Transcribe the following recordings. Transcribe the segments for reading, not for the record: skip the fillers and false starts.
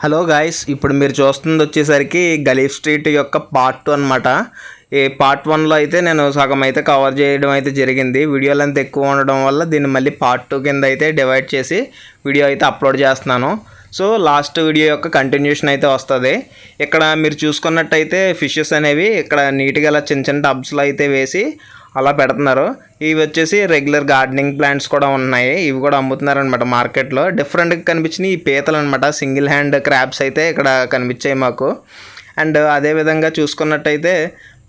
Hello guys, ఇప్పుడు మీరు చూస్తుంది వచ్చేసరికి గలీఫ్ స్ట్రీట్ యొక్క పార్ట్ 2 అనమాట. ఈ పార్ట్ 1లో అయితే నేను సగం అయితే కవర్ చేయడం అయితే జరిగింది. వీడియో లెంత్ ఎక్కువ ఉండడం వల్ల దీన్ని మళ్ళీ పార్ట్ 2 కింద అయితే డివైడ్ చేసి వీడియో అయితే అప్లోడ్ చేస్తున్నాను. సో లాస్ట్ వీడియో యొక్క కంటిన్యూషన్ అయితే వస్తుంది. ఇక్కడ మీరు చూసుకున్నట్టయితే ఫిషెస్ అనేవి ఇక్కడ నీట్గా ఇలా చిన్న చిన్న టబ్స్లో అయితే వేసి అలా పెడుతున్నారు. ఇవి వచ్చేసి రెగ్యులర్ గార్డెనింగ్ ప్లాంట్స్ కూడా ఉన్నాయి. ఇవి కూడా అమ్ముతున్నారు అనమాట మార్కెట్లో. డిఫరెంట్గా కనిపించినాయి ఈ పీతలు అనమాట. సింగిల్ హ్యాండ్ క్రాబ్స్ అయితే ఇక్కడ కనిపించాయి మాకు. అండ్ అదేవిధంగా చూసుకున్నట్టయితే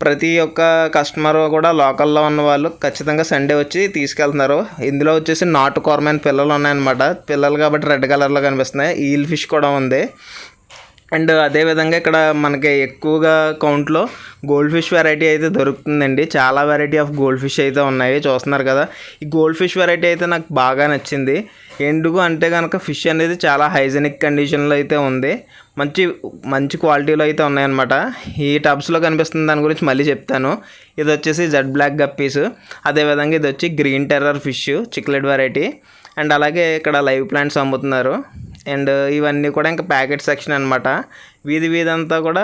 ప్రతి ఒక్క కస్టమర్ కూడా లోకల్లో ఉన్న వాళ్ళు ఖచ్చితంగా సండే వచ్చి తీసుకెళ్తున్నారు. ఇందులో వచ్చేసి నాటు కోరమైన పిల్లలు ఉన్నాయన్నమాట. పిల్లలు కాబట్టి రెడ్ కలర్లో కనిపిస్తున్నాయి. ఈల్ ఫిష్ కూడా ఉంది. అండ్ అదేవిధంగా ఇక్కడ మనకి ఎక్కువగా కౌంట్లో గోల్డ్ ఫిష్ వెరైటీ అయితే దొరుకుతుందండి. చాలా వెరైటీ ఆఫ్ గోల్డ్ ఫిష్ అయితే ఉన్నాయి, చూస్తున్నారు కదా. ఈ గోల్డ్ ఫిష్ వెరైటీ అయితే నాకు బాగా నచ్చింది. ఎందుకు అంటే కనుక ఫిష్ అనేది చాలా హైజెనిక్ కండిషన్లో అయితే ఉంది. మంచి క్వాలిటీలో అయితే ఉన్నాయన్నమాట. ఈ టబ్స్లో కనిపిస్తుంది దాని గురించి మళ్ళీ చెప్తాను. ఇది వచ్చేసి జెడ్ బ్లాక్ గప్పీస్. అదేవిధంగా ఇది వచ్చి green terror fish chiclet variety. And అలాగే ఇక్కడ లైవ్ ప్లాంట్స్ అమ్ముతున్నారు. అండ్ ఇవన్నీ కూడా ఇంకా ప్యాకెట్ సెక్షన్ అనమాట. వీధి అంతా కూడా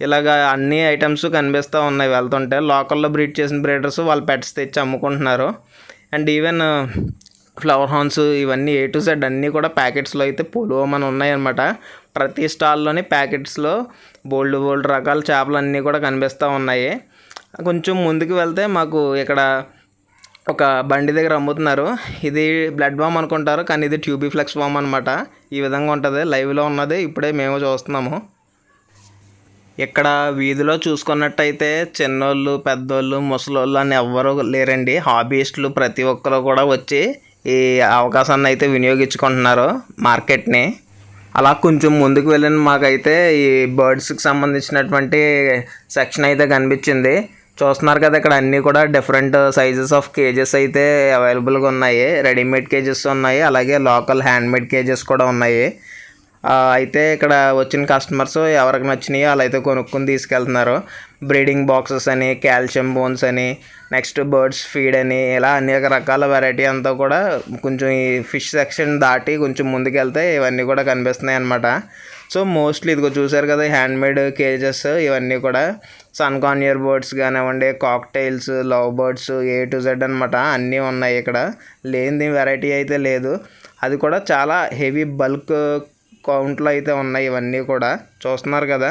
ఇలాగ అన్ని ఐటమ్స్ కనిపిస్తూ ఉన్నాయి వెళ్తుంటే. లోకల్లో బ్రీడ్ చేసిన బ్రీడర్స్ వాళ్ళ పెట్స్ తెచ్చి అమ్ముకుంటున్నారు. అండ్ ఈవెన్ ఫ్లవర్ హార్న్స్ ఇవన్నీ A to Z అన్నీ కూడా ప్యాకెట్స్లో అయితే పొలోమని ఉన్నాయన్నమాట. ప్రతి స్టాల్లోని ప్యాకెట్స్లో బోల్డ్ రకాల చేపలు అన్నీ కూడా కనిపిస్తూ ఉన్నాయి. కొంచెం ముందుకు వెళ్తే మాకు ఇక్కడ ఒక బండి దగ్గర అమ్ముతున్నారు. ఇది బ్లడ్ వామ్ అనుకుంటారు, కానీ ఇది ట్యూబిఫ్లెక్స్ వామ్ అనమాట. ఈ విధంగా ఉంటుంది. లైవ్లో ఉన్నది ఇప్పుడే మేము చూస్తున్నాము. ఇక్కడ వీధిలో చూసుకున్నట్టయితే చిన్నోళ్ళు, పెద్దోళ్ళు, ముసలోళ్ళు అని ఎవ్వరూ లేరండి. హాబీయిస్టులు ప్రతి ఒక్కరు కూడా వచ్చి ఈ అవకాశాన్ని అయితే వినియోగించుకుంటున్నారు మార్కెట్ని. అలా కొంచెం ముందుకు వెళ్ళిన మాకైతే ఈ బర్డ్స్కి సంబంధించినటువంటి సెక్షన్ అయితే కనిపించింది. చూస్తున్నారు కదా, ఇక్కడ అన్నీ కూడా డిఫరెంట్ సైజెస్ ఆఫ్ కేజెస్ అయితే అవైలబుల్గా ఉన్నాయి. రెడీమేడ్ కేజెస్ ఉన్నాయి, అలాగే లోకల్ హ్యాండ్మేడ్ కేజెస్ కూడా ఉన్నాయి. అయితే ఇక్కడ వచ్చిన కస్టమర్స్ ఎవరికి నచ్చినాయో వాళ్ళు అయితే కొనుక్కొని తీసుకెళ్తున్నారు. బ్రీడింగ్ బాక్సెస్ అని, కాల్షియం బోన్స్ అని, నెక్స్ట్ బర్డ్స్ ఫీడ్ అని, ఇలా అనేక రకాల వెరైటీ అంతా కూడా కొంచెం ఈ ఫిష్ సెక్షన్ దాటి కొంచెం ముందుకెళ్తే ఇవన్నీ కూడా కనిపిస్తున్నాయి అన్నమాట. సో మోస్ట్లీ ఇదిగో చూసారు కదా, హ్యాండ్మేడ్ కేజెస్ ఇవన్నీ కూడా సన్కానియర్ బర్డ్స్ కానివ్వండి, cocktails, love birds A to Z అనమాట. అన్నీ ఉన్నాయి ఇక్కడ. లేనిది వెరైటీ అయితే లేదు. అది కూడా చాలా హెవీ బల్క్ కౌంట్లో అయితే ఉన్నాయి. ఇవన్నీ కూడా చూస్తున్నారు కదా.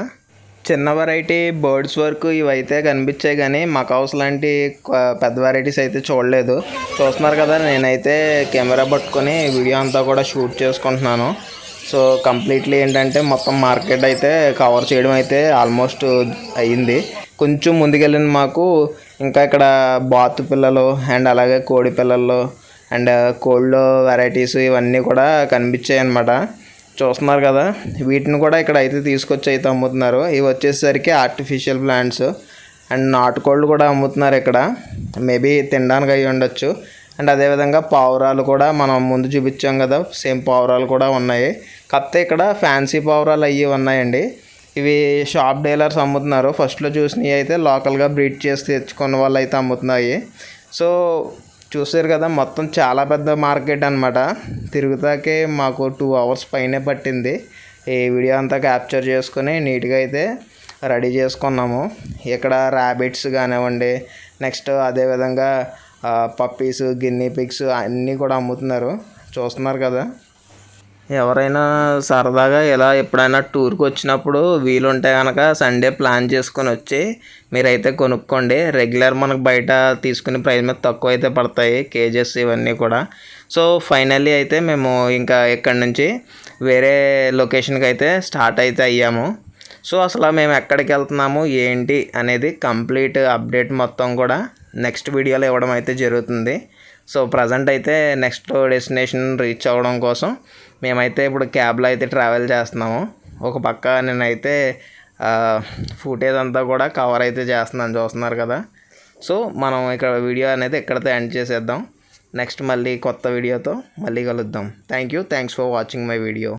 చిన్న వెరైటీ బర్డ్స్ వరకు ఇవైతే కనిపించాయి, కానీ మకౌస్ లాంటి పెద్ద వెరైటీస్ అయితే చూడలేదు. చూస్తున్నారు కదా, నేనైతే కెమెరా పట్టుకొని వీడియో అంతా కూడా షూట్ చేసుకుంటున్నాను. సో కంప్లీట్లీ ఏంటంటే మొత్తం మార్కెట్ అయితే కవర్ చేయడం అయితే ఆల్మోస్ట్ అయ్యింది. కొంచెం ముందుకెళ్ళిన మాకు ఇంకా ఇక్కడ బాతు పిల్లలు అండ్ అలాగే కోడి పిల్లలు అండ్ కోళ్ళ వెరైటీస్ ఇవన్నీ కూడా కనిపించాయి అన్నమాట. చూస్తున్నారు కదా, వీటిని కూడా ఇక్కడ అయితే తీసుకొచ్చి అయితే అమ్ముతున్నారు. ఇవి వచ్చేసరికి ఆర్టిఫిషియల్ ప్లాంట్స్. అండ్ నాటుకోళ్ళు కూడా అమ్ముతున్నారు ఇక్కడ. మేబీ తినడానికి అయ్యి ఉండొచ్చు. అండ్ అదేవిధంగా పావురాలు కూడా మనం ముందు చూపించాం కదా, సేమ్ పావురాలు కూడా ఉన్నాయి. కాకపోతే ఇక్కడ ఫ్యాన్సీ పావురాలు అయ్యి ఉన్నాయండి. ఇవి షాప్ డీలర్స్ అమ్ముతున్నారు. ఫస్ట్లో చూసినవి అయితే లోకల్గా బ్రీడ్ చేసి తెచ్చుకున్న వాళ్ళు అయితే అమ్ముతున్నాయి. సో చూసారు కదా, మొత్తం చాలా పెద్ద మార్కెట్ అనమాట. తిరుగుతాకే మాకు 2 hours పైనే పట్టింది. ఈ వీడియో అంతా క్యాప్చర్ చేసుకుని నీట్గా అయితే రెడీ చేసుకున్నాము. ఇక్కడ ర్యాబిట్స్ కానివ్వండి, నెక్స్ట్ అదేవిధంగా పప్పీస్, గిన్నీ పిగ్స్ అన్నీ కూడా అమ్ముతున్నారు. చూస్తున్నారు కదా. ఎవరైనా సరదాగా ఇలా ఎప్పుడైనా టూర్కి వచ్చినప్పుడు వీలుంటే కనుక సండే ప్లాన్ చేసుకొని వచ్చి మీరైతే కొనుక్కోండి. రెగ్యులర్ మనకు బయట తీసుకునే ప్రైస్ మీద తక్కువ అయితే పడతాయి కేజెస్ ఇవన్నీ కూడా. సో ఫైనల్లీ అయితే మేము ఇంకా ఇక్కడి నుంచి వేరే లొకేషన్కి అయితే స్టార్ట్ అయితే అయ్యాము. సో అసలు మేము ఎక్కడికి వెళ్తున్నాము ఏంటి అనేది కంప్లీట్ అప్డేట్ మొత్తం కూడా నెక్స్ట్ వీడియోలో ఇవ్వడం అయితే జరుగుతుంది. సో ప్రజెంట్ అయితే నెక్స్ట్ డెస్టినేషన్ రీచ్ అవ్వడం కోసం మేమైతే ఇప్పుడు క్యాబ్లో అయితే ట్రావెల్ చేస్తున్నాము. ఒక పక్క నేనైతే ఫుటేజ్ అంతా కూడా కవర్ అయితే చేస్తున్నాను, చూస్తున్నారు కదా. సో మనం ఇక్కడ వీడియో అనేది ఎక్కడితో ఎండ్ చేసేద్దాం. నెక్స్ట్ మళ్ళీ కొత్త వీడియోతో మళ్ళీ కలుద్దాం. Thanks for watching my video.